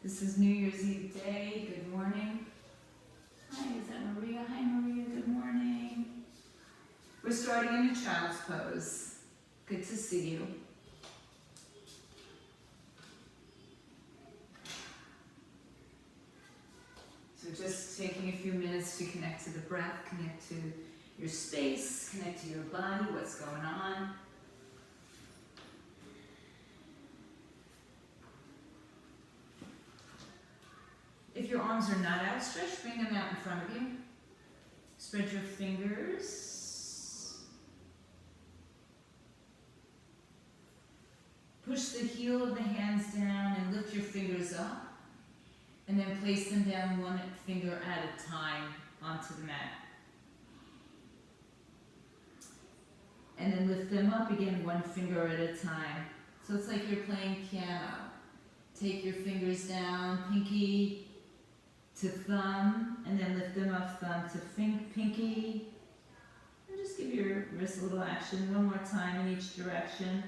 This is New Year's Eve day. Good morning. Hi, is that Maria? Hi, Maria. Good morning. We're starting in a child's pose. Good to see you. So just taking a few minutes to connect to the breath, connect to your space, connect to your body, what's going on. If your arms are not outstretched, bring them out in front of you. Spread your fingers. Push the heel of the hands down and lift your fingers up. And then place them down one finger at a time onto the mat. And then lift them up again one finger at a time. So it's like you're playing piano. Take your fingers down, pinky to thumb, and then lift them up, thumb to pinky. And just give your wrist a little action one more time in each direction.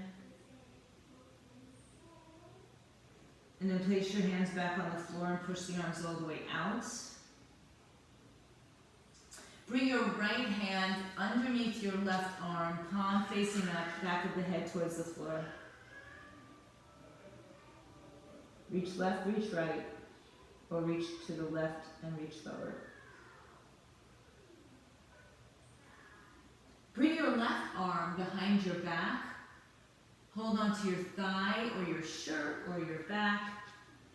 And then place your hands back on the floor and push the arms all the way out. Bring your right hand underneath your left arm, palm facing up, back of the head towards the floor. Reach left, reach right, or reach to the left and reach forward. Bring your left arm behind your back. Hold onto your thigh or your shirt or your back,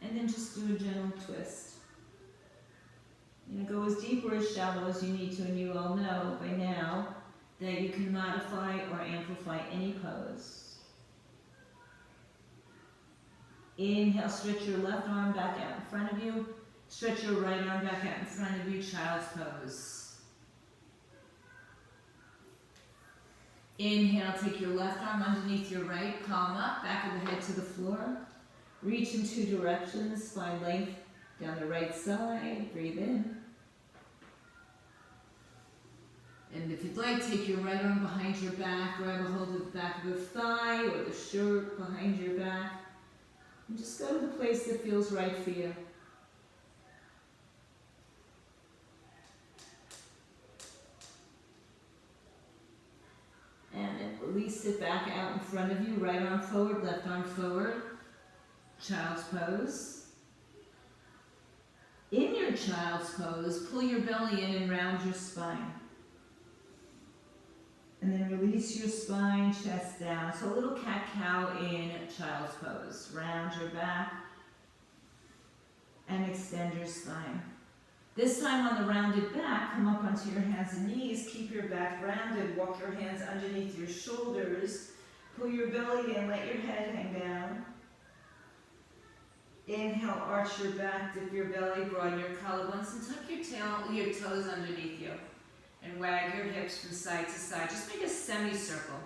and then just do a gentle twist. You know, go as deep or as shallow as you need to, and you all know by now that you can modify or amplify any pose. Inhale, stretch your left arm back out in front of you. Stretch your right arm back out in front of you, child's pose. Inhale, take your left arm underneath your right, palm up, back of the head to the floor. Reach in two directions, spine length down the right side. Breathe in. And if you'd like, take your right arm behind your back, grab a hold of the back of the thigh or the shirt behind your back. And just go to the place that feels right for you. And then release it back out in front of you. Right arm forward, left arm forward. Child's pose. In your child's pose, pull your belly in and round your spine. And then release your spine, chest down. So a little cat-cow in child's pose. Round your back and extend your spine. This time on the rounded back, come up onto your hands and knees. Keep your back rounded. Walk your hands underneath your shoulders. Pull your belly in. Let your head hang down. Inhale, arch your back. Dip your belly. Broaden your collarbones and tuck your toes underneath you. And wag your hips from side to side. Just make a semicircle.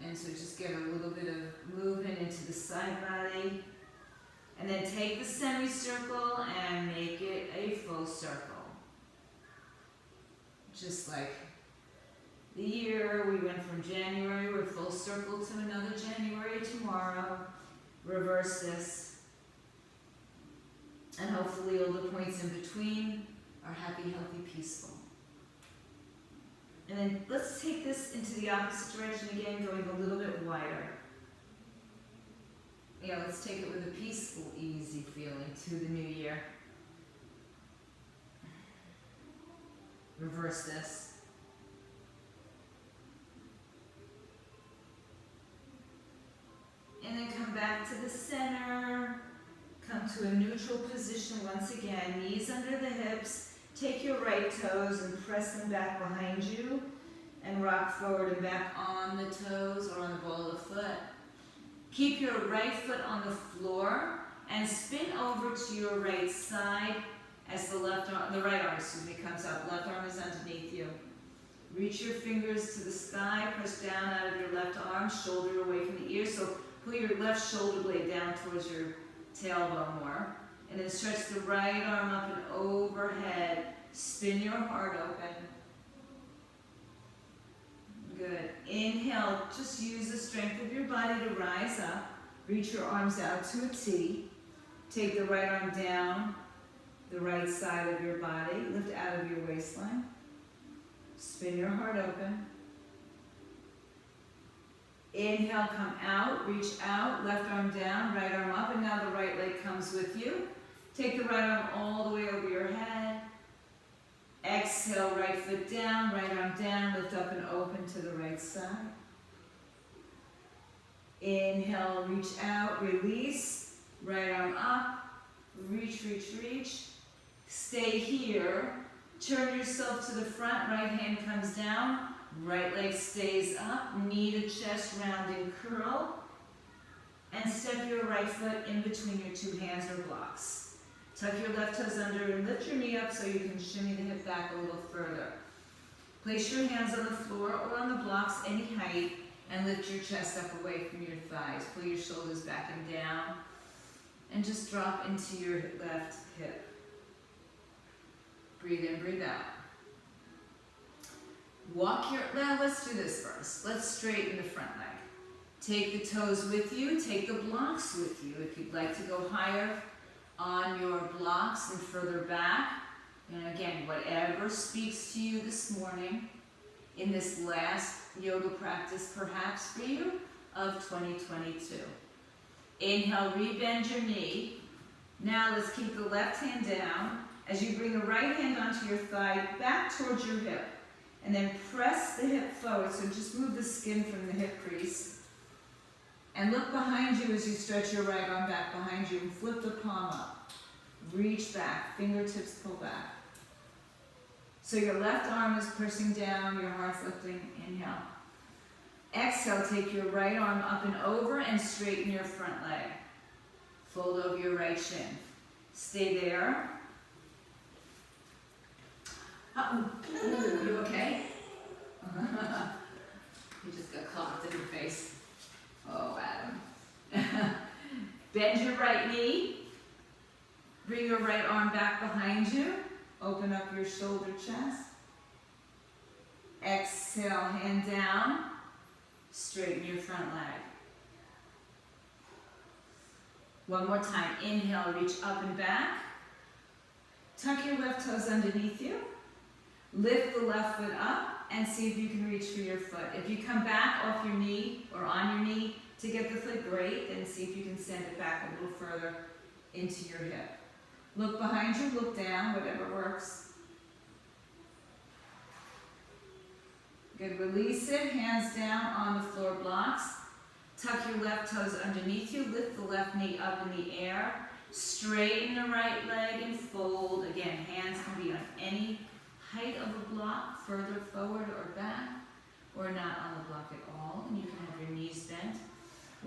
And so just get a little bit of movement into the side body. And then take the semicircle and make it a full circle. Just like the year, we went from January, we're full circle to another January tomorrow. Reverse this. And hopefully all the points in between are happy, healthy, peaceful. And then let's take this into the opposite direction again, going a little bit wider. Yeah, let's take it with a peaceful, easy feeling to the new year. Reverse this. And then come back to the center. Come to a neutral position once again. Knees under the hips. Take your right toes and press them back behind you. And rock forward and back on the toes or on the ball of the foot. Keep your right foot on the floor and spin over to your right side as the right arm comes up. Left arm is underneath you. Reach your fingers to the sky, press down out of your left arm, shoulder away from the ear. So pull your left shoulder blade down towards your tailbone more. And then stretch the right arm up and overhead. Spin your heart open. Good. Inhale, just use the strength of your body to rise up. Reach your arms out to a T. Take the right arm down the right side of your body. Lift out of your waistline. Spin your heart open. Inhale, come out, reach out, left arm down, right arm up, and now the right leg comes with you. Take the right arm all the way over your head. Exhale, right foot down, right arm down, lift up and open to the right side. Inhale, reach out, release, right arm up, reach, reach, reach. Stay here. Turn yourself to the front, right hand comes down, right leg stays up, knee to chest, rounding curl, and step your right foot in between your two hands or blocks. Tuck your left toes under and lift your knee up so you can shimmy the hip back a little further. Place your hands on the floor or on the blocks, any height, and lift your chest up away from your thighs. Pull your shoulders back and down, and just drop into your left hip. Breathe in, breathe out. Now let's do this first. Let's straighten the front leg. Take the toes with you, take the blocks with you. If you'd like to go higher on your blocks and further back, and again, whatever speaks to you this morning in this last yoga practice perhaps for you of 2022. Inhale, rebend your knee. Now let's keep the left hand down as you bring the right hand onto your thigh back towards your hip. And then press the hip forward, so just move the skin from the hip crease. And look behind you as you stretch your right arm back behind you and flip the palm up. Reach back, fingertips pull back. So your left arm is pushing down, your heart's lifting, inhale. Exhale, take your right arm up and over and straighten your front leg. Fold over your right shin. Stay there. You okay? You just got clocked in your face. Oh, Adam. Bend your right knee. Bring your right arm back behind you. Open up your shoulder chest. Exhale, hand down. Straighten your front leg. One more time. Inhale, reach up and back. Tuck your left toes underneath you. Lift the left foot up and see if you can reach for your foot. If you come back off your knee or on your knee to get the foot, great. Then see if you can send it back a little further into your hip. Look behind you, look down, whatever works. Good, release it, hands down on the floor blocks. Tuck your left toes underneath you, lift the left knee up in the air. Straighten the right leg and fold. Again, hands can be on any height of a block, further forward or back, or not on the block at all. And you can have your knees bent.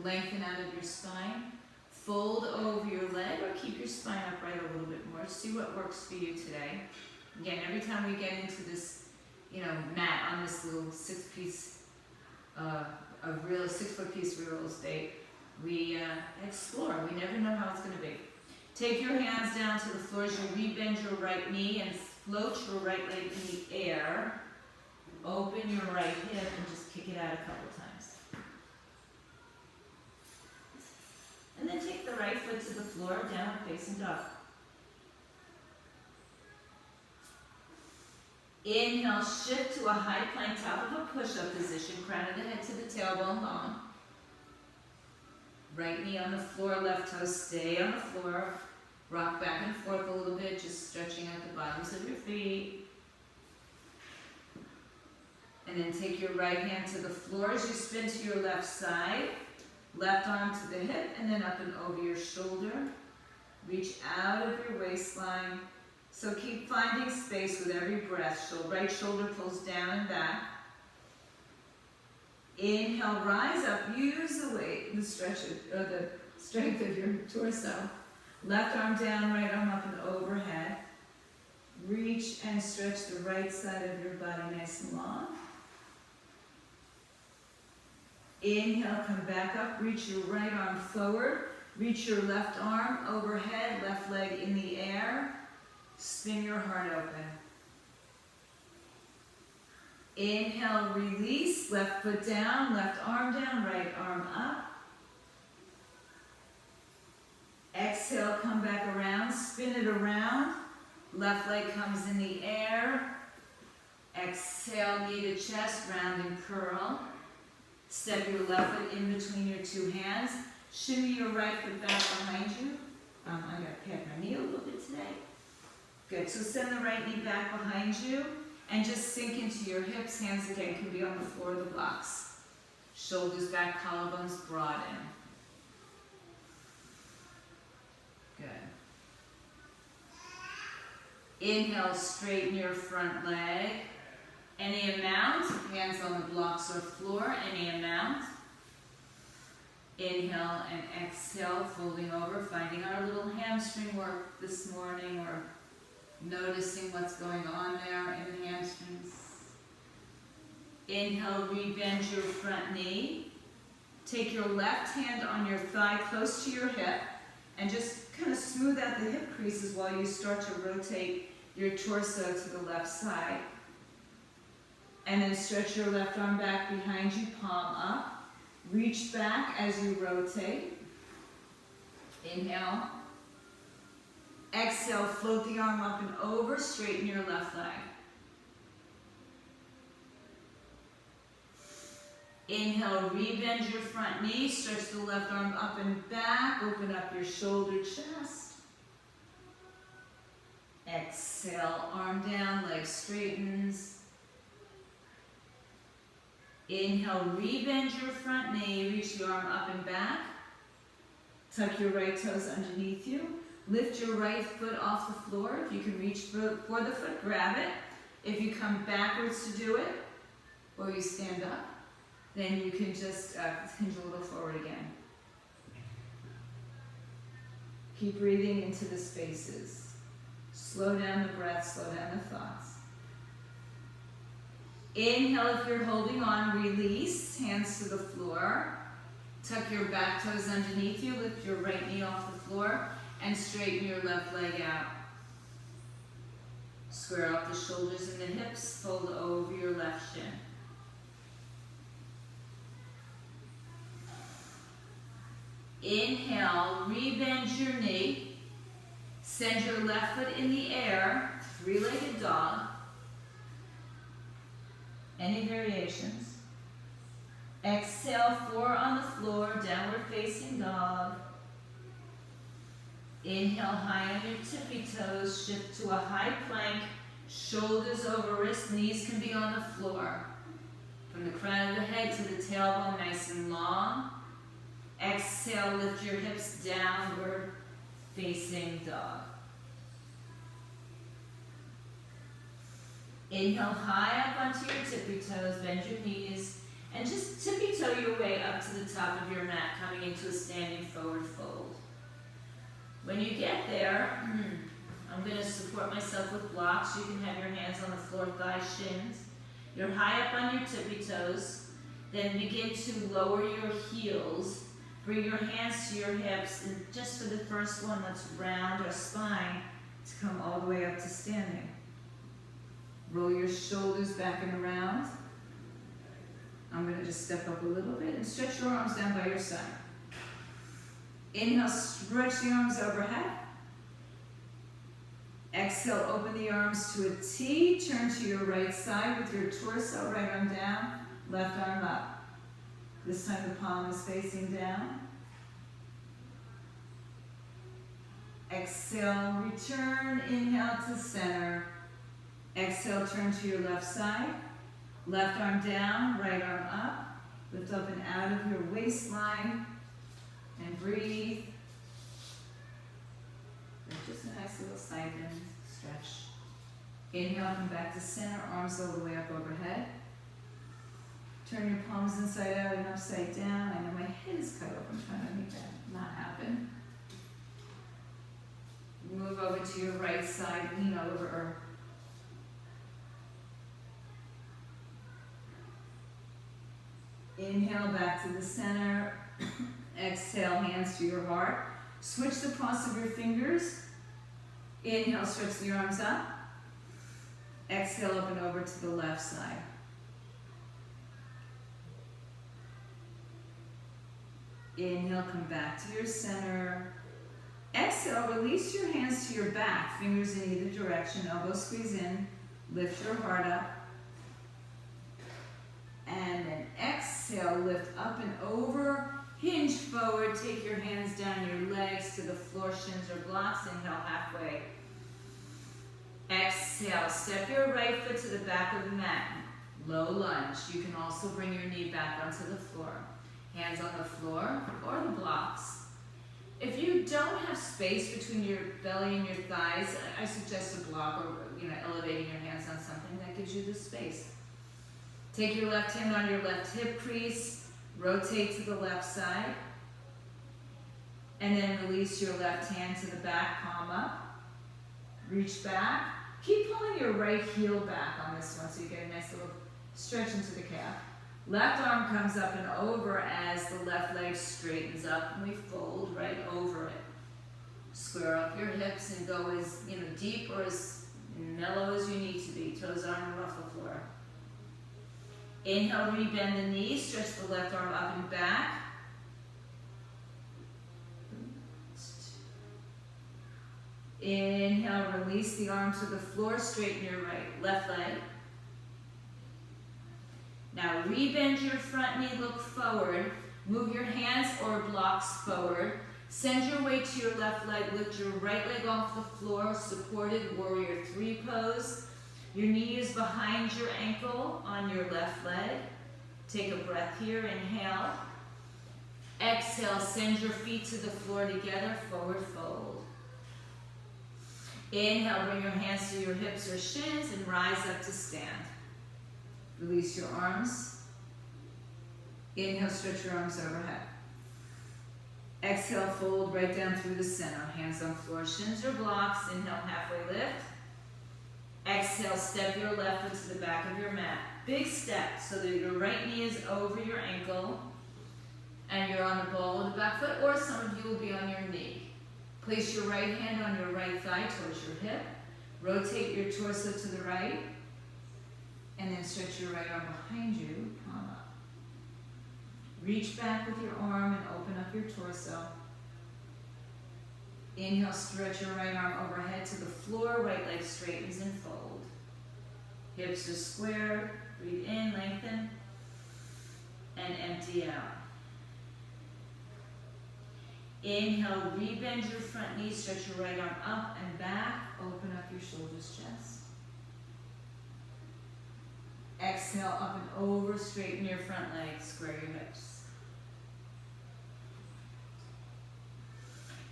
Lengthen out of your spine. Fold over your leg or keep your spine upright a little bit more. See what works for you today. Again, every time we get into this, mat on this little 6-foot piece of real estate, we explore. We never know how it's going to be. Take your hands down to the floor as you rebend your right knee and float your right leg in the air. Open your right hip and just kick it out a couple times. And then take the right foot to the floor, down facing dog. Inhale, shift to a high plank, top of a push-up position, crown of the head to the tailbone long. Right knee on the floor, left toe stay on the floor. Rock back and forth a little bit, just stretching out the bottoms of your feet. And then take your right hand to the floor as you spin to your left side. Left arm to the hip and then up and over your shoulder. Reach out of your waistline. So keep finding space with every breath. So right shoulder pulls down and back. Inhale, rise up. Use the weight, the strength of your torso. Left arm down, right arm up and overhead. Reach and stretch the right side of your body nice and long. Inhale, come back up, reach your right arm forward, reach your left arm overhead, left leg in the air, spin your heart open. Inhale, release, left foot down, left arm down, right arm up. spin it around. Left leg comes in the air. Exhale, knee to chest, round and curl. Step your left foot in between your two hands. Shimmy your right foot back behind you. I gotta pat my knee a little bit today. Good, so send the right knee back behind you and just sink into your hips. Hands again can be on the floor of the blocks. Shoulders back, collarbones broaden. Good. Inhale, straighten your front leg. Any amount, hands on the blocks or floor, any amount. Inhale and exhale, folding over, finding our little hamstring work this morning, or noticing what's going on there in the hamstrings. Inhale, rebend your front knee. Take your left hand on your thigh close to your hip and just kind of smooth out the hip creases while you start to rotate your torso to the left side. And then stretch your left arm back behind you, palm up. Reach back as you rotate. Inhale. Exhale, float the arm up and over, straighten your left leg. Inhale, rebend your front knee, stretch the left arm up and back, open up your shoulder, chest. Exhale, arm down, leg straightens. Inhale, rebend your front knee, reach your arm up and back. Tuck your right toes underneath you. Lift your right foot off the floor. If you can reach for the foot, grab it. If you come backwards to do it, or you stand up, then you can just hinge a little forward again. Keep breathing into the spaces. Slow down the breath, slow down the thoughts. Inhale, if you're holding on, release, hands to the floor. Tuck your back toes underneath you, lift your right knee off the floor, and straighten your left leg out. Square up the shoulders and the hips, fold over your left shin. Inhale, rebend your knee. Send your left foot in the air, three-legged dog. Any variations? Exhale, 4 on the floor, downward facing dog. Inhale, high on your tippy toes, shift to a high plank, shoulders over wrists, knees can be on the floor. From the crown of the head to the tailbone, nice and long. Exhale, lift your hips downward, facing dog. Inhale, high up onto your tippy toes, bend your knees, and just tippy toe your way up to the top of your mat, coming into a standing forward fold. When you get there, I'm going to support myself with blocks. You can have your hands on the floor, thighs, shins. You're high up on your tippy toes. Then begin to lower your heels. Bring your hands to your hips, and just for the first one, let's round our spine to come all the way up to standing. Roll your shoulders back and around. I'm going to just step up a little bit and stretch your arms down by your side. Inhale, stretch the arms overhead. Exhale, open the arms to a T. Turn to your right side with your torso, right arm down, left arm up. This time the palm is facing down. Exhale, return, inhale to center. Exhale, turn to your left side. Left arm down, right arm up. Lift up and out of your waistline. And breathe. Just a nice little side bend, stretch. Inhale, come back to center, arms all the way up overhead. Turn your palms inside out and upside down. I know my head is cut off. I'm trying to make that not happen. Move over to your right side, lean over. Inhale, back to the center. Exhale, hands to your heart. Switch the cross of your fingers. Inhale, stretch the arms up. Exhale, open over to the left side. Inhale, come back to your center. Exhale. exhale, release your hands to your back, fingers in either direction, elbows squeeze in, lift your heart up. And then exhale, lift up and over, hinge forward, take your hands down your legs to the floor, shins or blocks, inhale halfway. Exhale, step your right foot to the back of the mat, low lunge. You can also bring your knee back onto the floor. Hands on the floor or the blocks. If you don't have space between your belly and your thighs, I suggest a block or elevating your hands on something that gives you the space. Take your left hand on your left hip crease, rotate to the left side, and then release your left hand to the back, palm up, reach back. Keep pulling your right heel back on this one so you get a nice little stretch into the calf. Left arm comes up and over as the left leg straightens up, and we fold right over it. Square up your hips and go as deep or as mellow as you need to be. Toes aren't off the floor. Inhale, rebend the knee, stretch the left arm up and back. Inhale, release the arm to the floor, straighten your left leg. Now rebend your front knee, look forward, move your hands or blocks forward. Send your weight to your left leg, lift your right leg off the floor, supported warrior 3 pose. Your knee is behind your ankle on your left leg. Take a breath here, inhale. Exhale, send your feet to the floor together, forward fold. Inhale, bring your hands to your hips or shins and rise up to stand. Release your arms. Inhale, stretch your arms overhead. Exhale, fold right down through the center. Hands on floor, shins or blocks. Inhale, halfway lift. Exhale, step your left foot to the back of your mat. Big step so that your right knee is over your ankle and you're on the ball of the back foot, or some of you will be on your knee. Place your right hand on your right thigh towards your hip. Rotate your torso to the right. And then stretch your right arm behind you, palm up. Reach back with your arm and open up your torso. Inhale, stretch your right arm overhead to the floor, right leg straightens and fold. Hips are square, breathe in, lengthen, and empty out. Inhale, rebend your front knee, stretch your right arm up and back, open up your shoulders, chest. Exhale, up and over, straighten your front leg, square your hips.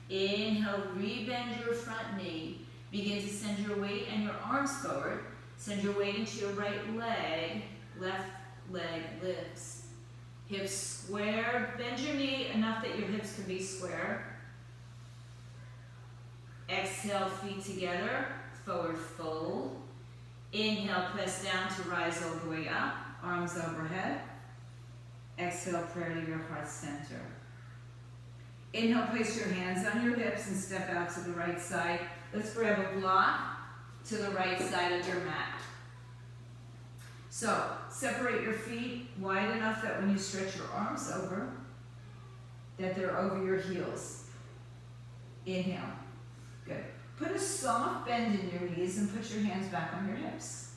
Inhale, rebend your front knee. Begin to send your weight and your arms forward. Send your weight into your right leg, left leg lifts. Hips square, bend your knee enough that your hips can be square. Exhale, feet together, forward fold. Inhale, press down to rise all the way up, arms overhead. Exhale, prayer to your heart center. Inhale, place your hands on your hips and step out to the right side. Let's grab a block to the right side of your mat. So, separate your feet wide enough that when you stretch your arms over, that they're over your heels. Inhale. Good. Put a soft bend in your knees and put your hands back on your hips.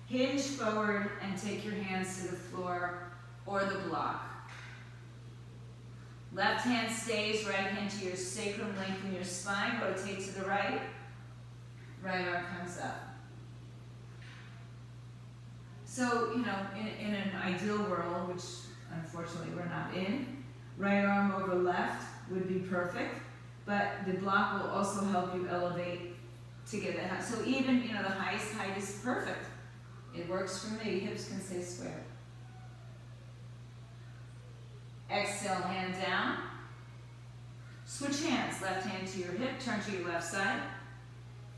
Hinge forward and take your hands to the floor or the block. Left hand stays, right hand to your sacrum, lengthen your spine, rotate to the right. Right arm comes up. So, in an ideal world, which unfortunately we're not in, right arm over left would be perfect, but the block will also help you elevate to get that. So even, the highest height is perfect. It works for me. Hips can stay square. Exhale, hand down. Switch hands. Left hand to your hip, turn to your left side,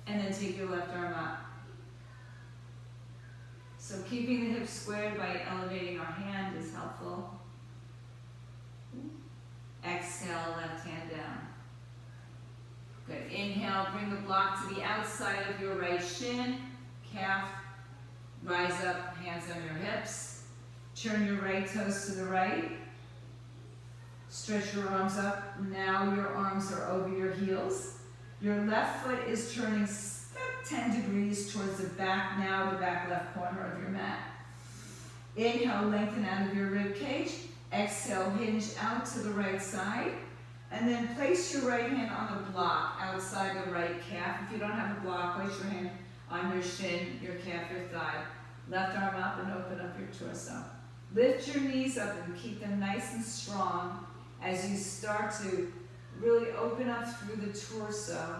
and then take your left arm up. So keeping the hips squared by elevating our hand is helpful. Exhale, left hand down. Good. Inhale, bring the block to the outside of your right shin, calf, rise up, hands on your hips. Turn your right toes to the right. Stretch your arms up. Now your arms are over your heels. Your left foot is turning about 10 degrees towards the back now, the back left corner of your mat. Inhale, lengthen out of your rib cage. Exhale, hinge out to the right side. And then place your right hand on a block outside the right calf. If you don't have a block, place your hand on your shin, your calf, your thigh. Left arm up and open up your torso. Lift your knees up and keep them nice and strong as you start to really open up through the torso.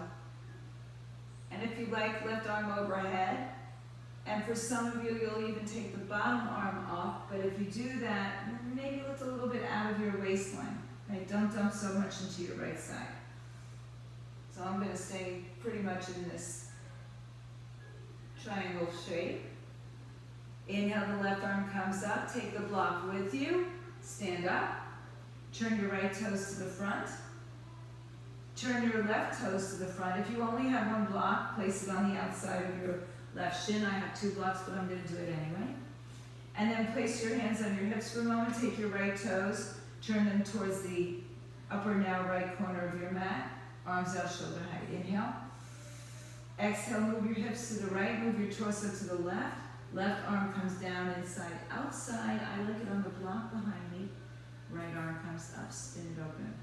And if you like, left arm overhead. And for some of you, you'll even take the bottom arm up. But if you do that, maybe lift a little bit out of your waistline. Right? Don't dump so much into your right side. So I'm going to stay pretty much in this triangle shape. Inhale, the left arm comes up. Take the block with you. Stand up. Turn your right toes to the front. Turn your left toes to the front. If you only have one block, place it on the outside of your left shin. I have 2 blocks, but I'm going to do it anyway. And then place your hands on your hips for a moment. Take your right toes. Turn them towards the upper now right corner of your mat. Arms out, shoulder height. Inhale. Exhale, move your hips to the right. Move your torso to the left. Left arm comes down, inside, outside. I like it on the block behind me. Right arm comes up, spin it open.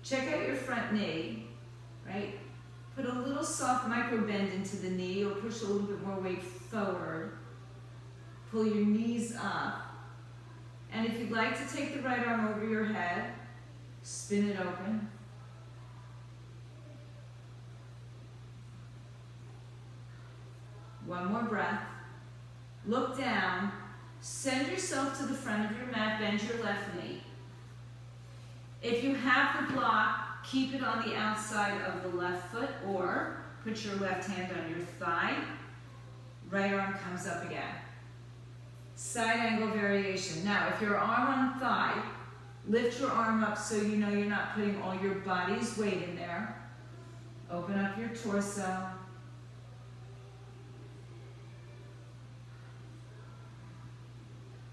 Check out your front knee, right? Put a little soft micro bend into the knee or push a little bit more weight forward. Pull your knees up. And if you'd like to take the right arm over your head, spin it open. One more breath. Look down. Send yourself to the front of your mat. Bend your left knee. If you have the block, keep it on the outside of the left foot or put your left hand on your thigh. Right arm comes up again. Side angle variation. Now, if your arm on thigh, lift your arm up so you know you're not putting all your body's weight in there. Open up your torso.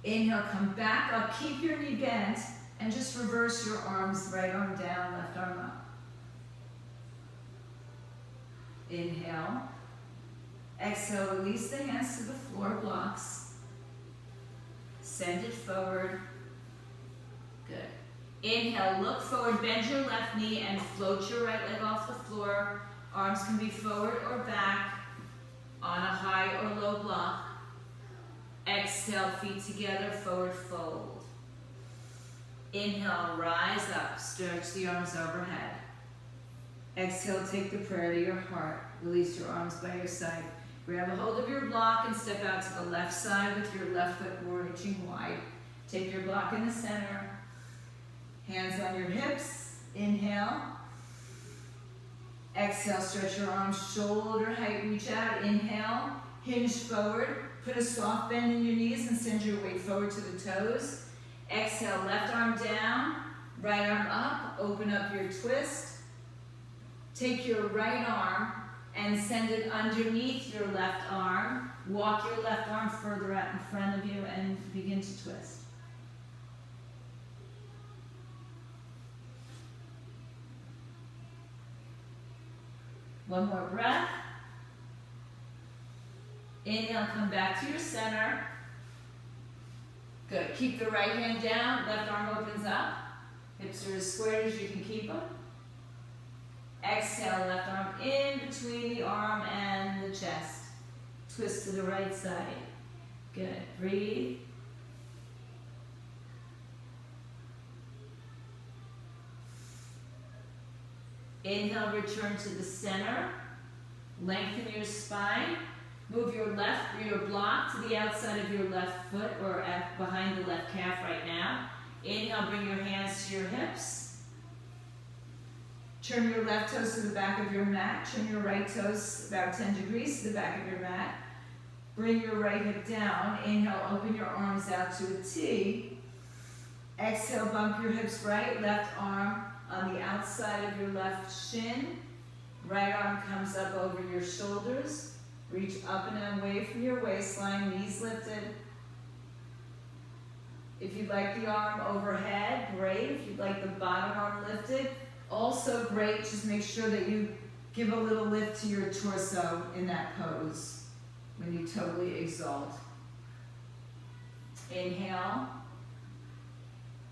Inhale, come back up. Keep your knee bent and just reverse your arms. Right arm down, left arm up. Inhale. Exhale, release the hands to the floor blocks. Send it forward. Good. Inhale, look forward, bend your left knee and float your right leg off the floor. Arms can be forward or back on a high or low block. Exhale, feet together, forward fold. Inhale, rise up, stretch the arms overhead. Exhale, take the prayer to your heart. Release your arms by your side. Grab a hold of your block and step out to the left side with your left foot reaching wide. Take your block in the center. Hands on your hips. Inhale. Exhale, stretch your arms shoulder height, reach out. Inhale, hinge forward. Put a soft bend in your knees and send your weight forward to the toes. Exhale, left arm down, right arm up. Open up your twist. Take your right arm and send it underneath your left arm. Walk your left arm further out in front of you and begin to twist. One more breath. Inhale, come back to your center. Good. Keep the right hand down, left arm opens up. Hips are as square as you can keep them. Exhale, left arm in between the arm and the chest. Twist to the right side. Good. Breathe. Inhale, return to the center. Lengthen your spine. Move your block to the outside of your left foot or behind the left calf right now. Inhale, bring your hands to your hips. Turn your left toes to the back of your mat. Turn your right toes about 10 degrees to the back of your mat. Bring your right hip down. Inhale, open your arms out to a T. Exhale, bump your hips right, left arm on the outside of your left shin. Right arm comes up over your shoulders. Reach up and away from your waistline, knees lifted. If you'd like the arm overhead, great. If you'd like the bottom arm lifted, also great. Just make sure that you give a little lift to your torso in that pose when you totally exalt. Inhale.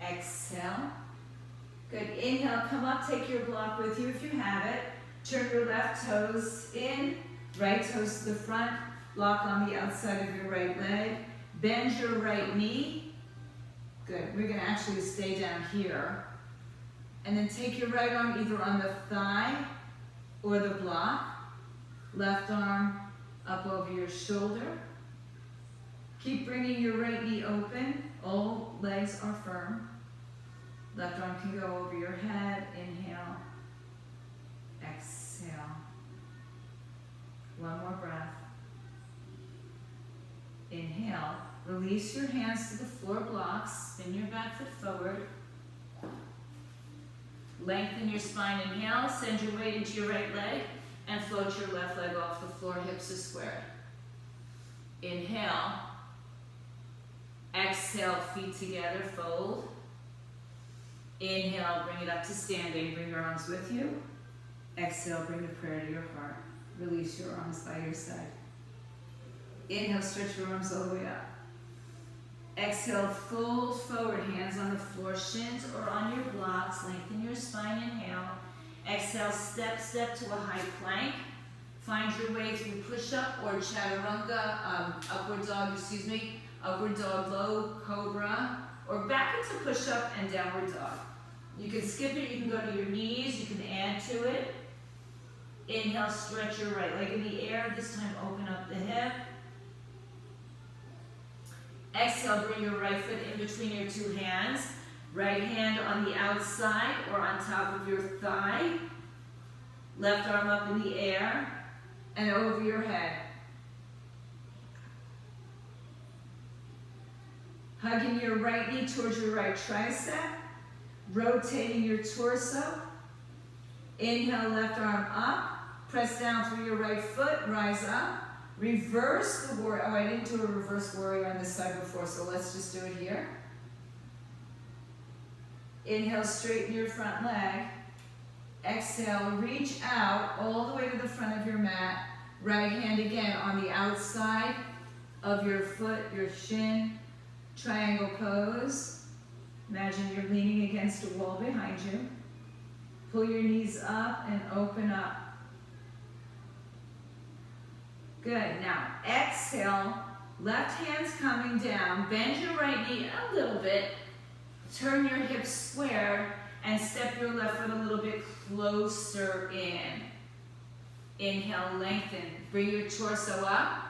Exhale. Good. Inhale, come up, take your block with you if you have it. Turn your left toes in, right toes to the front, block on the outside of your right leg. Bend your right knee. Good. We're going to actually stay down here. And then take your right arm either on the thigh or the block. Left arm up over your shoulder. Keep bringing your right knee open. All legs are firm. Left arm can go over your head. Inhale. Exhale. One more breath. Inhale. Release your hands to the floor blocks. Spin your back foot forward. Lengthen your spine. Inhale. Send your weight into your right leg and float your left leg off the floor. Hips are squared. Inhale. Exhale. Feet together. Fold. Inhale. Bring it up to standing. Bring your arms with you. Exhale. Bring the prayer to your heart. Release your arms by your side. Inhale. Stretch your arms all the way up. Exhale, fold forward, hands on the floor, shins or on your blocks, lengthen your spine, inhale. Exhale, step to a high plank. Find your way through push-up or chaturanga, upward dog, low cobra, or back into push-up and downward dog. You can skip it, you can go to your knees, you can add to it. Inhale, stretch your right leg in the air, this time open up the hip. Exhale, bring your right foot in between your two hands. Right hand on the outside or on top of your thigh. Left arm up in the air and over your head. Hugging your right knee towards your right tricep. Rotating your torso. Inhale, left arm up. Press down through your right foot, rise up. Reverse the warrior. Oh, I didn't do a reverse warrior on this side before, so let's just do it here. Inhale, straighten your front leg. Exhale, reach out all the way to the front of your mat. Right hand again on the outside of your foot, your shin. Triangle pose. Imagine you're leaning against a wall behind you. Pull your knees up and open up. Good. Now, exhale. Left hand's coming down. Bend your right knee a little bit. Turn your hips square and step your left foot a little bit closer in. Inhale, lengthen. Bring your torso up,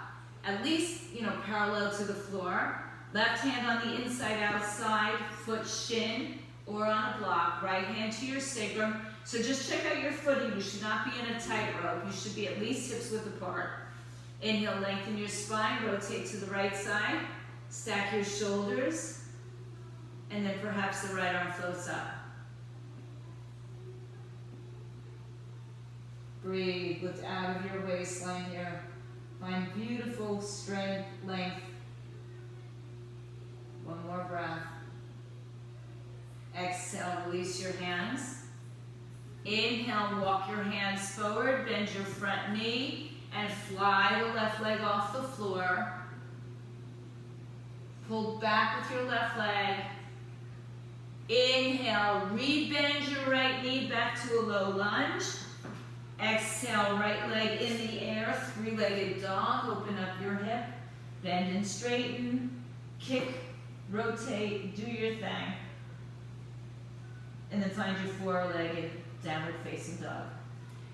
at least, parallel to the floor. Left hand on the inside, outside, foot shin, or on a block. Right hand to your sacrum. So just check out your footing. You should not be in a tightrope. You should be at least hips width apart. Inhale, lengthen your spine, rotate to the right side, stack your shoulders, and then perhaps the right arm floats up. Breathe, lift out of your waistline here. Find beautiful strength, length. One more breath. Exhale, release your hands. Inhale, walk your hands forward, bend your front knee, and fly the left leg off the floor. Pull back with your left leg. Inhale, re-bend your right knee back to a low lunge. Exhale, right leg in the air, three-legged dog. Open up your hip, bend and straighten, kick, rotate, do your thing. And then find your four-legged downward facing dog.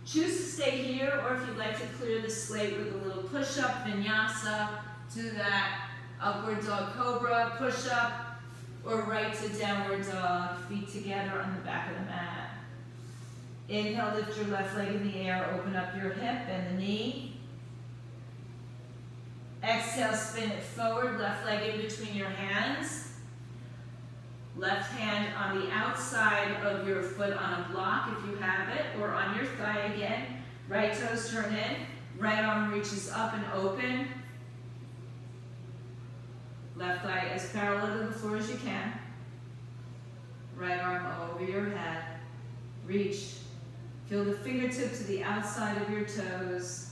Choose to stay here, or if you'd like to clear the slate with a little push-up, vinyasa, do that. Upward dog cobra, push-up, or right to downward dog, feet together on the back of the mat. Inhale, lift your left leg in the air, open up your hip, bend the knee. Exhale, spin it forward, left leg in between your hands. Left hand on the outside of your foot on a block if you have it, or on your thigh again. Right toes turn in, right arm reaches up and open. Left thigh as parallel to the floor as you can. Right arm over your head. Reach. Feel the fingertip to the outside of your toes.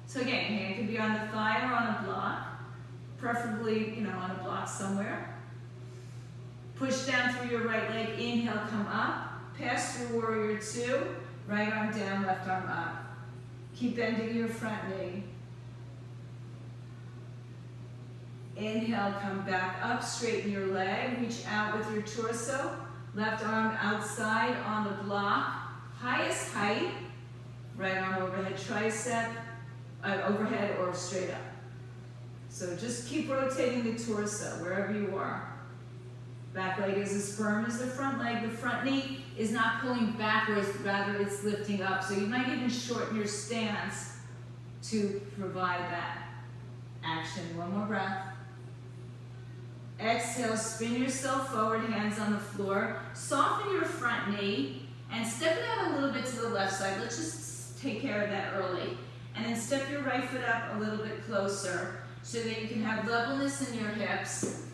So again, your hand can be on the thigh or on a block. Preferably, on a block somewhere. Push down through your right leg. Inhale, come up. Pass through warrior two. Right arm down, left arm up. Keep bending your front knee. Inhale, come back up, straighten your leg, reach out with your torso, left arm outside on the block, highest height, right arm overhead tricep, overhead or straight up. So just keep rotating the torso wherever you are. Back leg is as firm as the front leg. The front knee is not pulling backwards, rather it's lifting up. So you might even shorten your stance to provide that action. One more breath. Exhale, spin yourself forward, hands on the floor. Soften your front knee and step it out a little bit to the left side. Let's just take care of that early. And then step your right foot up a little bit closer so that you can have levelness in your hips.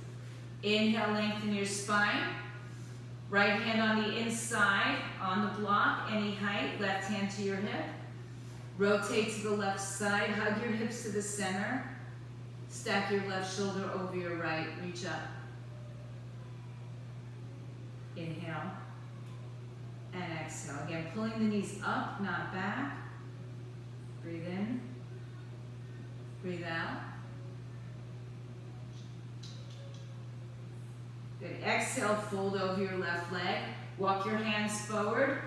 Inhale, lengthen your spine. Right hand on the inside, on the block, any height, left hand to your hip. Rotate to the left side, hug your hips to the center. Stack your left shoulder over your right, reach up. Inhale and exhale. Again, pulling the knees up, not back. Breathe in, breathe out. Good. Exhale, fold over your left leg. Walk your hands forward.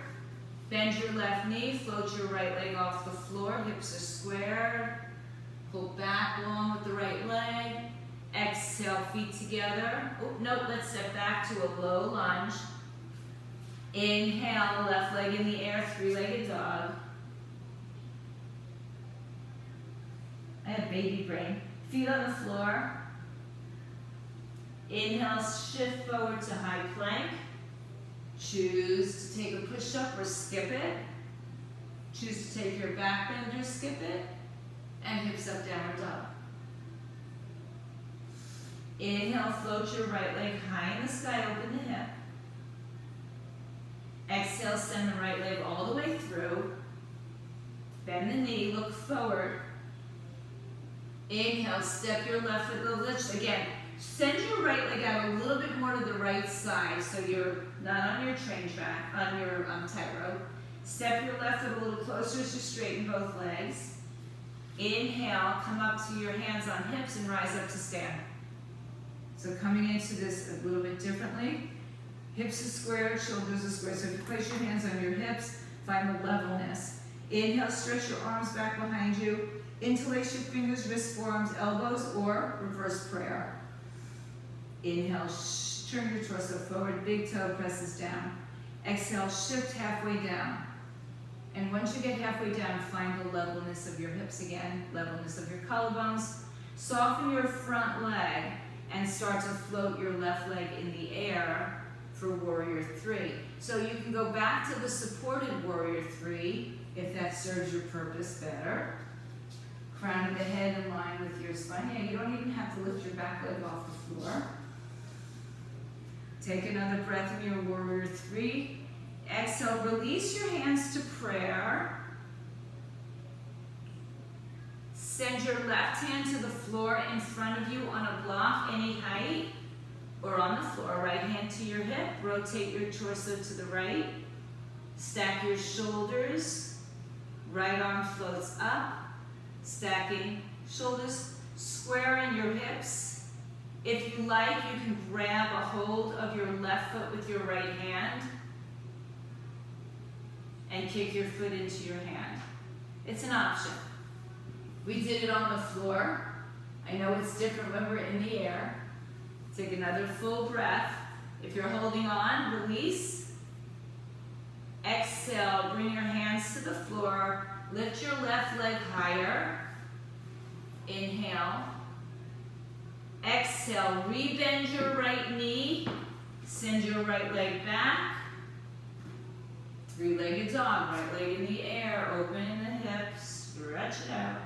Bend your left knee, float your right leg off the floor. Hips are squared. Pull back long with the right leg. Exhale, feet together. Oh, nope, let's step back to a low lunge. Inhale, left leg in the air, three-legged dog. I have baby brain. Feet on the floor. Inhale, shift forward to high plank. Choose to take a push-up or skip it. Choose to take your back bend or skip it. And hips up, downward dog. Inhale, float your right leg high in the sky, open the hip. Exhale, send the right leg all the way through. Bend the knee, look forward. Inhale, step your left foot, go lift. Again, send your right leg out a little bit more to the right side so you're not on your train track, on your tightrope. Step your left foot a little closer as you straighten both legs. Inhale, come up to your hands on hips and rise up to stand. So coming into this a little bit differently. Hips are squared, shoulders are squared. So if you place your hands on your hips, find the levelness. Inhale, stretch your arms back behind you. Interlace your fingers, wrists, forearms, elbows, or reverse prayer. Inhale, turn your torso forward, big toe presses down. Exhale, shift halfway down. And once you get halfway down, find the levelness of your hips again, levelness of your collarbones. Soften your front leg and start to float your left leg in the air for warrior three. So you can go back to the supported warrior three if that serves your purpose better. Crown of the head in line with your spine. Yeah, you don't even have to lift your back leg off the floor. Take another breath in your warrior three. Exhale, release your hands to prayer. Send your left hand to the floor in front of you on a block, any height, or on the floor. Right hand to your hip. Rotate your torso to the right. Stack your shoulders. Right arm floats up. Stacking shoulders. Squaring your hips. If you like, you can grab a hold of your left foot with your right hand and kick your foot into your hand. It's an option. We did it on the floor. I know it's different when we're in the air. Take another full breath. If you're holding on, release. Exhale, bring your hands to the floor. Lift your left leg higher. Inhale. Exhale, rebend your right knee. Send your right leg back. Three-legged dog, right leg in the air, open in the hips, stretch it out.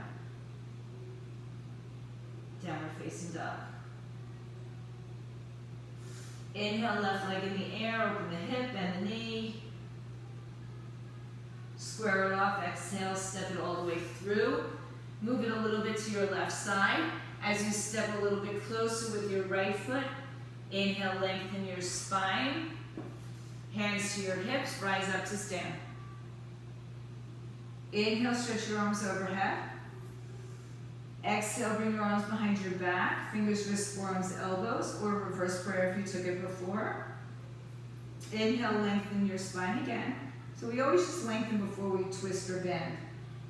downward facing dog. Inhale, left leg in the air, open the hip, bend the knee. Square it off, exhale, step it all the way through. Move it a little bit to your left side. As you step a little bit closer with your right foot, inhale, lengthen your spine. Hands to your hips, rise up to stand. Inhale, stretch your arms overhead. Exhale, bring your arms behind your back. Fingers, wrists, forearms, elbows, or reverse prayer if you took it before. Inhale, lengthen your spine again. So we always just lengthen before we twist or bend.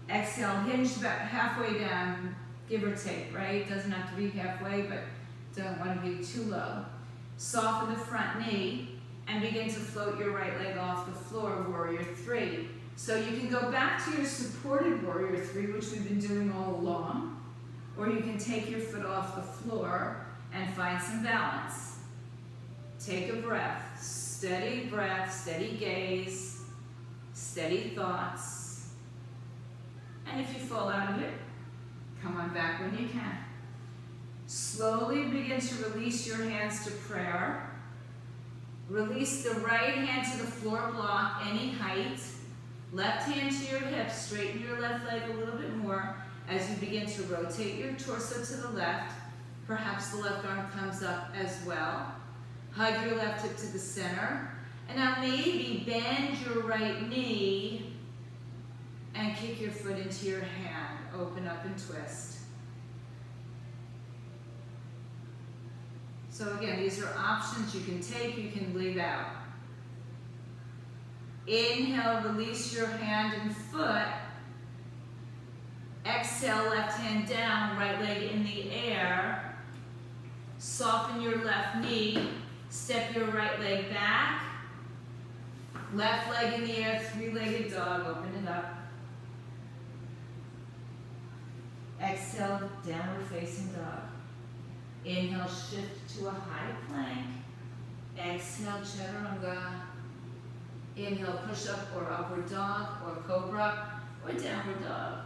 Exhale, hinge about halfway down, give or take, right? Doesn't have to be halfway, but don't want to be too low. Soften the front knee and begin to float your right leg off the floor, warrior three. So you can go back to your supported warrior three, which we've been doing all along, or you can take your foot off the floor and find some balance. Take a breath, steady gaze, steady thoughts. And if you fall out of it, come on back when you can. Slowly begin to release your hands to prayer. Release the right hand to the floor block, any height. Left hand to your hips, straighten your left leg a little bit more as you begin to rotate your torso to the left. Perhaps the left arm comes up as well. Hug your left hip to the center. And now maybe bend your right knee and kick your foot into your hand. Open up and twist. So again, these are options you can take, you can leave out. Inhale, release your hand and foot. Exhale, left hand down, right leg in the air. Soften your left knee. Step your right leg back. Left leg in the air, three-legged dog. Open it up. Exhale, downward facing dog. Inhale, shift to a high plank. Exhale, chaturanga. Inhale, push up or upward dog or cobra or downward dog.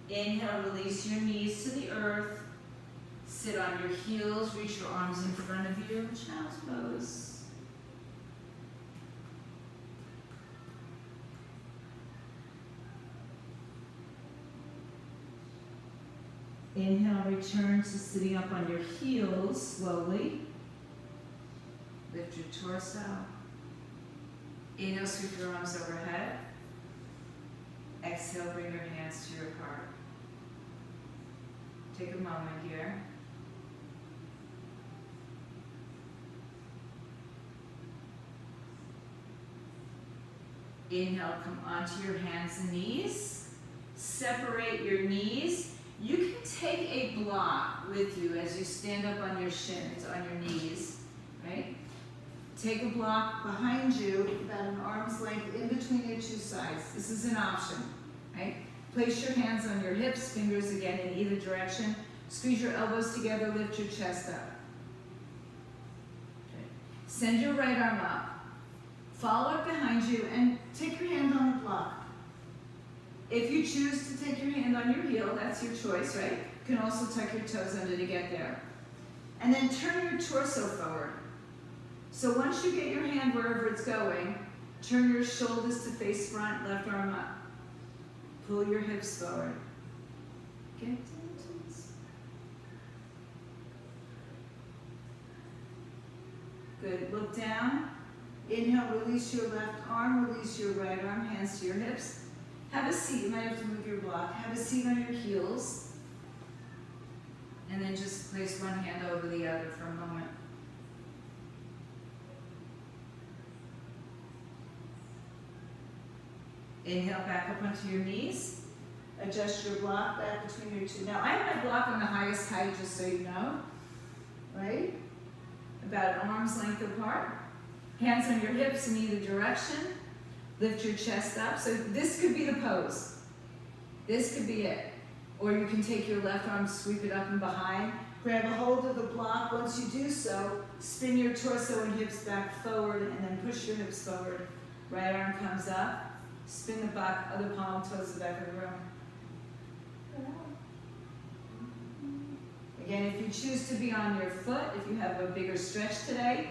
Inhale, release your knees to the earth. Sit on your heels, reach your arms in front of you, child's pose. Inhale, return to sitting up on your heels slowly. Lift your torso. Inhale, sweep your arms overhead. Exhale, bring your hands to your heart. Take a moment here. Inhale, come onto your hands and knees. Separate your knees. You can take a block with you as you stand up on your shins, on your knees, right? Take a block behind you, about an arm's length in between your two sides. This is an option, right? Place your hands on your hips, fingers again in either direction. Squeeze your elbows together, lift your chest up. Okay. Send your right arm up. Follow it behind you and take your hand on the block. If you choose to take your hand on your heel, that's your choice, right? You can also tuck your toes under to get there. And then turn your torso forward. So once you get your hand wherever it's going, turn your shoulders to face front, left arm up. Pull your hips forward. Get down to this. Good, look down. Inhale, release your left arm, release your right arm, hands to your hips. Have a seat, you might have to move your block. Have a seat on your heels. And then just place one hand over the other for a moment. Inhale, back up onto your knees. Adjust your block back between your two. Now, I have my block on the highest height, just so you know, right? About an arm's length apart. Hands on your hips in either direction. Lift your chest up. So this could be the pose. This could be it. Or you can take your left arm, sweep it up and behind. Grab a hold of the block. Once you do so, spin your torso and hips back forward and then push your hips forward. Right arm comes up. Spin the back, other palm toes the back of the room. Again, if you choose to be on your foot, if you have a bigger stretch today,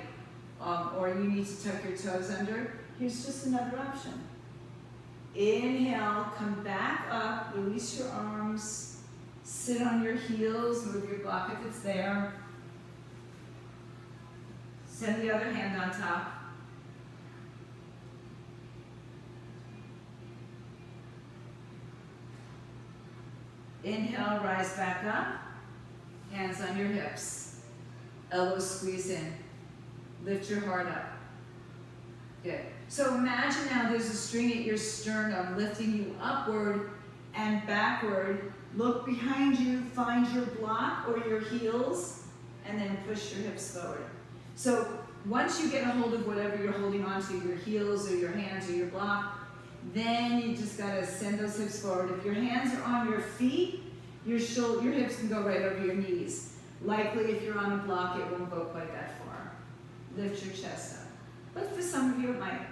or you need to tuck your toes under, here's just another option. Inhale, come back up, release your arms, sit on your heels, move your block if it's there. Send the other hand on top. Inhale, rise back up, hands on your hips, elbows squeeze in, lift your heart up. Good. So imagine now there's a string at your sternum lifting you upward and backward. Look behind you, find your block or your heels, and then push your hips forward. So once you get a hold of whatever you're holding on to, your heels or your hands or your block, then you just gotta send those hips forward. If your hands are on your feet, your hips can go right over your knees. Likely if you're on a block, it won't go quite that far. Lift your chest up. But for some of you it might,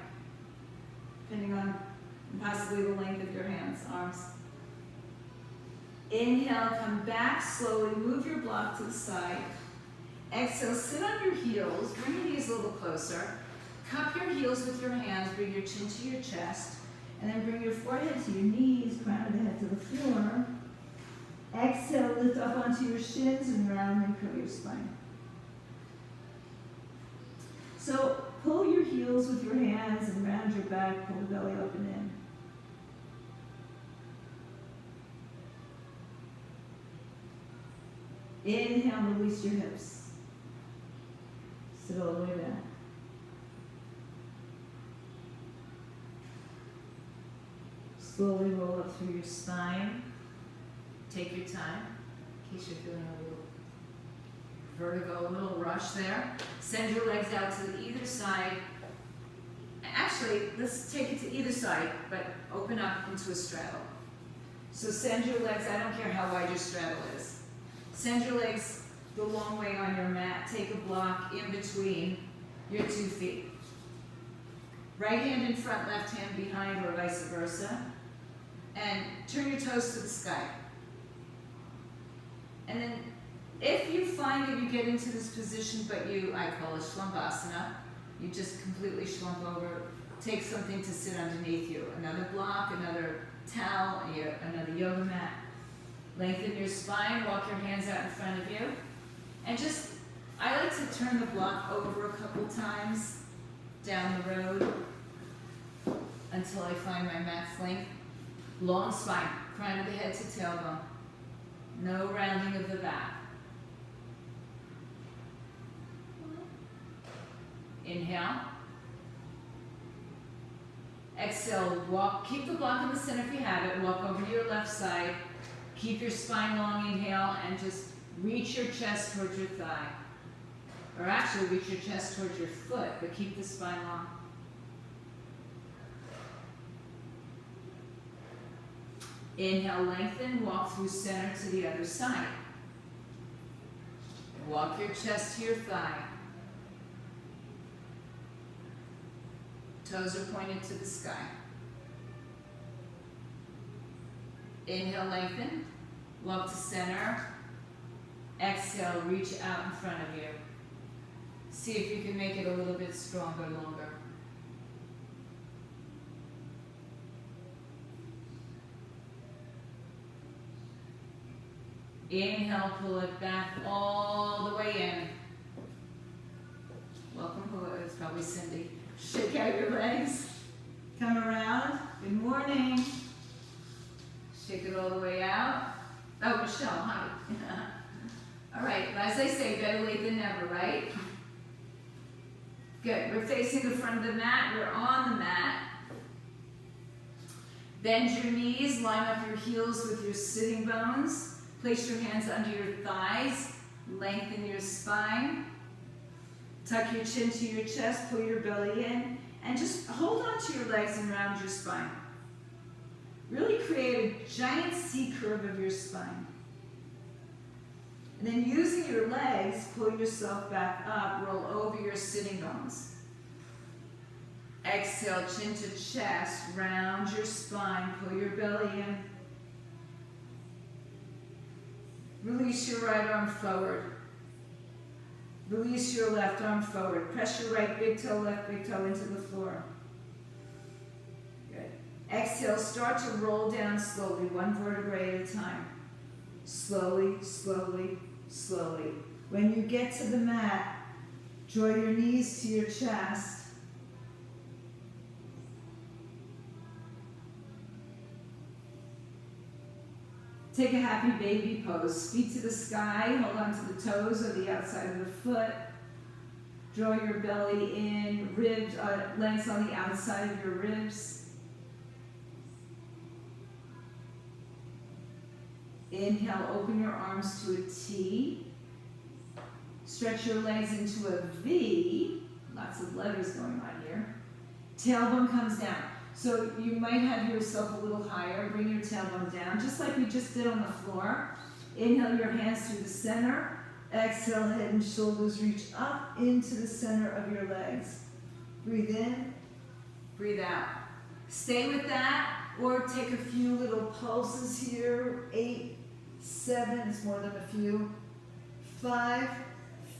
depending on possibly the length of your hands, arms. Inhale, come back slowly, move your block to the side. Exhale, sit on your heels, bring your knees a little closer. Cup your heels with your hands, bring your chin to your chest, and then bring your forehead to your knees, crown of the head to the floor. Exhale, lift up onto your shins and round and curl your spine. So pull your heels with your hands and round your back, pull the belly up and in. Inhale, release your hips. Sit all the way back. Slowly roll up through your spine. Take your time, in case you're feeling a little vertigo, a little rush there. Send your legs out to either side. Actually, let's take it to either side, but open up into a straddle. So send your legs, I don't care how wide your straddle is. Send your legs the long way on your mat. Take a block in between your 2 feet. Right hand in front, left hand behind, or vice versa. And turn your toes to the sky. And then if you find that you get into this position, but I call it Shlumpasana, you just completely slump over, take something to sit underneath you. Another block, another towel, another yoga mat. Lengthen your spine, walk your hands out in front of you. And I like to turn the block over a couple times down the road until I find my max length. Long spine, crown of the head to tailbone. No rounding of the back. Inhale. Exhale, keep the block in the center if you have it. Walk over to your left side. Keep your spine long, inhale, and just reach your chest towards your thigh. Or actually, reach your chest towards your foot, but keep the spine long. Inhale, lengthen, walk through center to the other side. Walk your chest to your thigh. Toes are pointed to the sky. Inhale, lengthen, walk to center. Exhale, reach out in front of you. See if you can make it a little bit stronger, longer. Inhale, pull it back all the way in. Welcome, it's probably Cindy. Shake out your legs. Come around. Good morning. Shake it all the way out. Oh, Michelle, hi. All right, as I say, better late than never, right? Good, we're facing the front of the mat, we're on the mat. Bend your knees, line up your heels with your sitting bones. Place your hands under your thighs, lengthen your spine. Tuck your chin to your chest, pull your belly in, and just hold on to your legs and round your spine. Really create a giant C curve of your spine. And then using your legs, pull yourself back up, roll over your sitting bones. Exhale, chin to chest, round your spine, pull your belly in. Release your right arm forward. Release your left arm forward. Press your right big toe, left big toe into the floor. Good. Exhale, start to roll down slowly, one vertebrae at a time. Slowly, slowly, slowly. When you get to the mat, draw your knees to your chest. Take a happy baby pose. Feet to the sky, hold on to the toes or the outside of the foot. Draw your belly in, ribs, legs on the outside of your ribs. Inhale, open your arms to a T. Stretch your legs into a V. Lots of letters going on here. Tailbone comes down. So you might have yourself a little higher. Bring your tailbone down, just like we just did on the floor. Inhale your hands through the center. Exhale, head and shoulders reach up into the center of your legs. Breathe in, breathe out. Stay with that, or take a few little pulses here. 8, 7, it's more than a few. 5,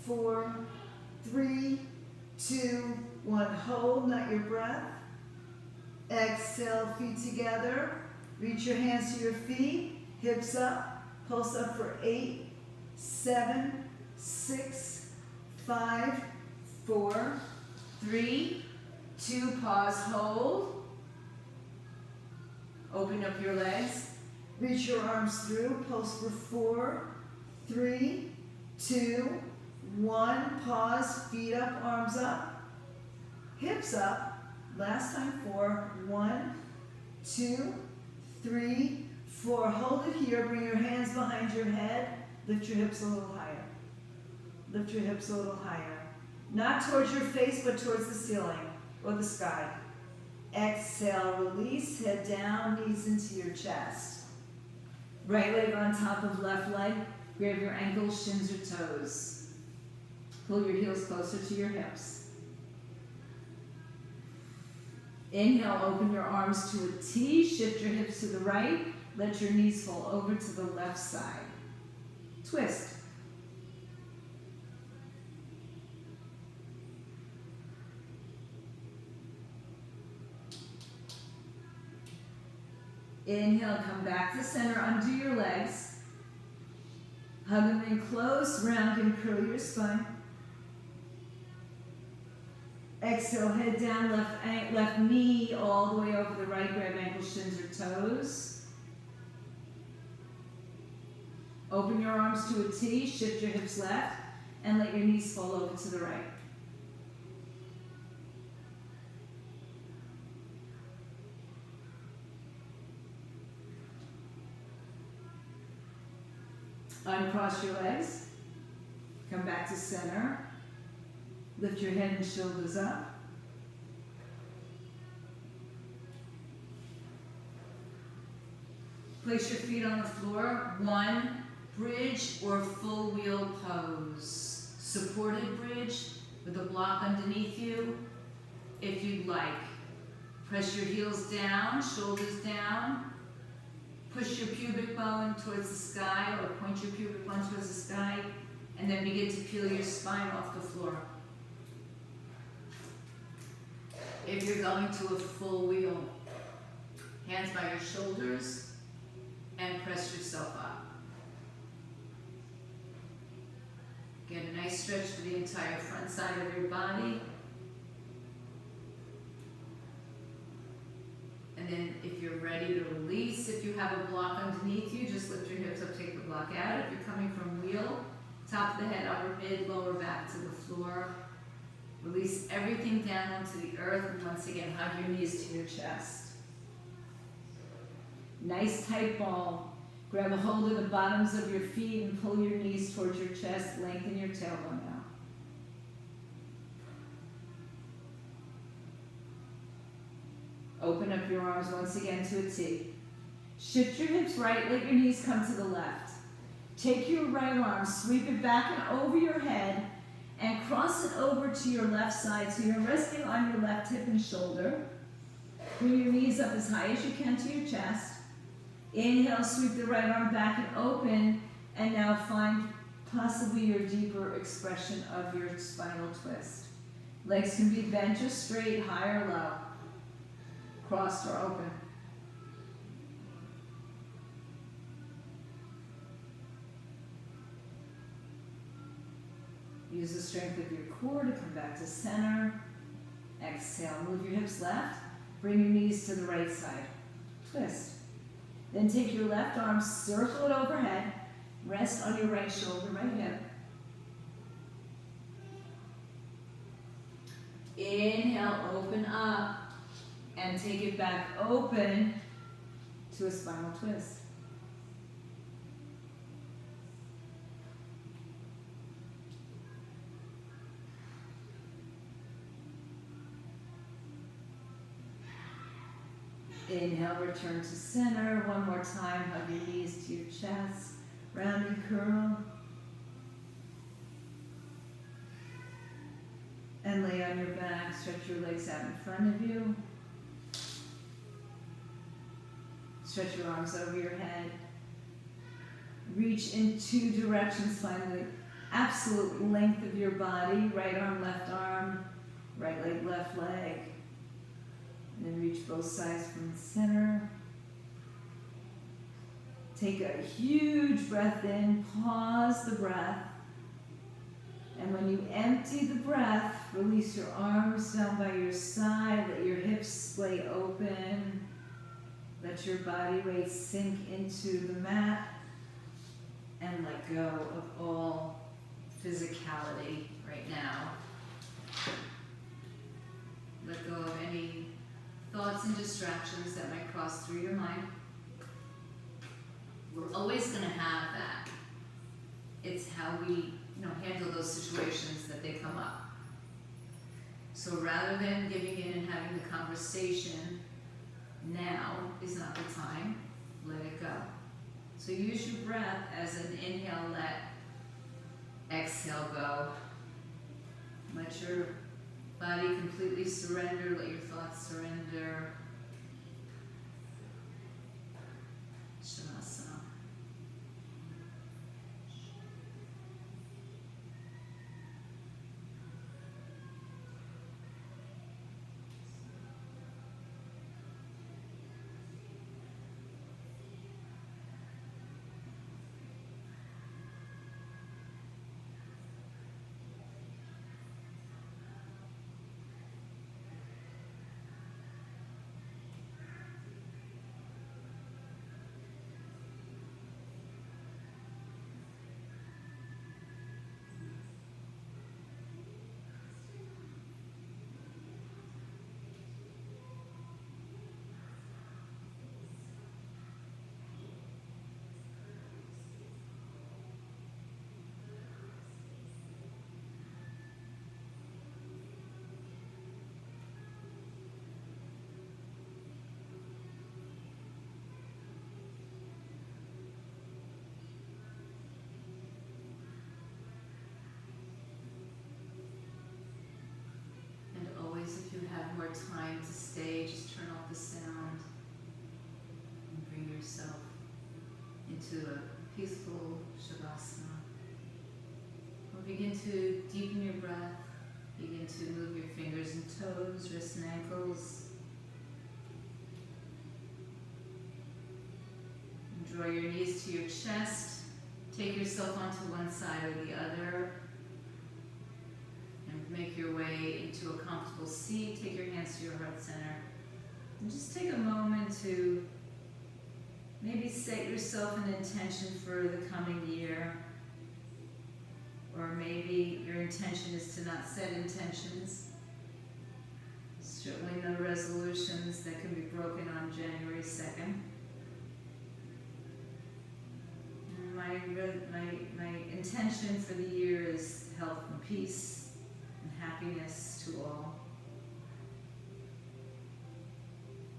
4, 3, 2, 1. Hold, not your breath. Exhale, feet together. Reach your hands to your feet. Hips up. Pulse up for 8, 7, 6, 5, 4, 3, 2. Pause, hold. Open up your legs. Reach your arms through. Pulse for 4, 3, 2, 1. Pause. Feet up, arms up. Hips up. Last time, 4, 1, 2, 3, 4. Hold it here. Bring your hands behind your head. Lift your hips a little higher. Lift your hips a little higher. Not towards your face, but towards the ceiling or the sky. Exhale, release, head down, knees into your chest. Right leg on top of left leg. Grab your ankles, shins, or toes. Pull your heels closer to your hips. Inhale, open your arms to a T. Shift your hips to the right. Let your knees fall over to the left side. Twist. Inhale, come back to center, undo your legs. Hug them in close, round and curl your spine. Exhale, head down, left knee all the way over the right. Grab ankles, shins, or toes. Open your arms to a T, shift your hips left, and let your knees fall over to the right. Uncross your legs. Come back to center. Lift your head and shoulders up. Place your feet on the floor. 1, bridge or full wheel pose. Supported bridge with a block underneath you, if you'd like. Press your heels down, shoulders down. Push your pubic bone towards the sky, or point your pubic bone towards the sky, and then begin to peel your spine off the floor. If you're going to a full wheel, hands by your shoulders, and press yourself up. Get a nice stretch for the entire front side of your body. And then if you're ready to release, if you have a block underneath you, just lift your hips up, take the block out. If you're coming from wheel, top of the head, upper mid, lower back to the floor. Release everything down onto the earth, and once again, hug your knees to your chest. Nice tight ball. Grab a hold of the bottoms of your feet and pull your knees towards your chest. Lengthen your tailbone out. Open up your arms once again to a T. Shift your hips right, let your knees come to the left. Take your right arm, sweep it back and over your head, and cross it over to your left side, so you're resting on your left hip and shoulder. Bring your knees up as high as you can to your chest. Inhale, sweep the right arm back and open, And now find possibly your deeper expression of your spinal twist. Legs can be bent or straight, high or low, crossed or open. Use the strength of your core to come back to center. Exhale, move your hips left. Bring your knees to the right side. Twist. Then take your left arm, circle it overhead. Rest on your right shoulder, right hip. Inhale, open up. And take it back open to a spinal twist. Inhale, return to center. One more time, hug your knees to your chest. Round and curl. And lay on your back. Stretch your legs out in front of you. Stretch your arms over your head. Reach in two directions. Find the absolute length of your body. Right arm, right leg, left leg. And then reach both sides from the center. Take a huge breath in, pause the breath. And when you empty the breath, release your arms down by your side, let your hips splay open. Let your body weight sink into the mat and let go of all physicality right now. Let go of any thoughts and distractions that might cross through your mind. We're always going to have that. It's how we, handle those situations that they come up. So rather than giving in and having the conversation, now is not the time. Let it go. So use your breath as an inhale, let, exhale, go. Let your body completely surrender. Let your thoughts surrender. Shavasana. Have more time to stay, just turn off the sound and bring yourself into a peaceful Shavasana. Or begin to deepen your breath, begin to move your fingers and toes, wrists and ankles. And draw your knees to your chest, take yourself onto one side or the other. Make your way into a comfortable seat. Take your hands to your heart center. And just take a moment to maybe set yourself an intention for the coming year. Or maybe your intention is to not set intentions. Certainly no resolutions that can be broken on January 2nd. My intention for the year is health and peace. Happiness to all.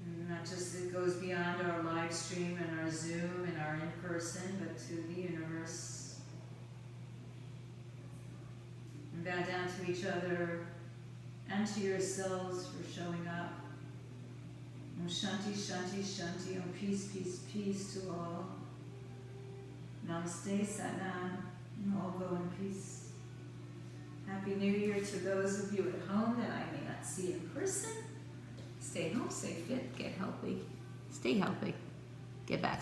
And not just it goes beyond our live stream and our Zoom and our in-person, but to the universe. And bow down to each other and to yourselves for showing up. Om Shanti, Shanti, Shanti. Om peace, peace, peace to all. Namaste, Satnam, and all go in peace. Happy New Year to those of you at home that I may not see in person. Stay home, stay fit, get healthy. Stay healthy. Get back.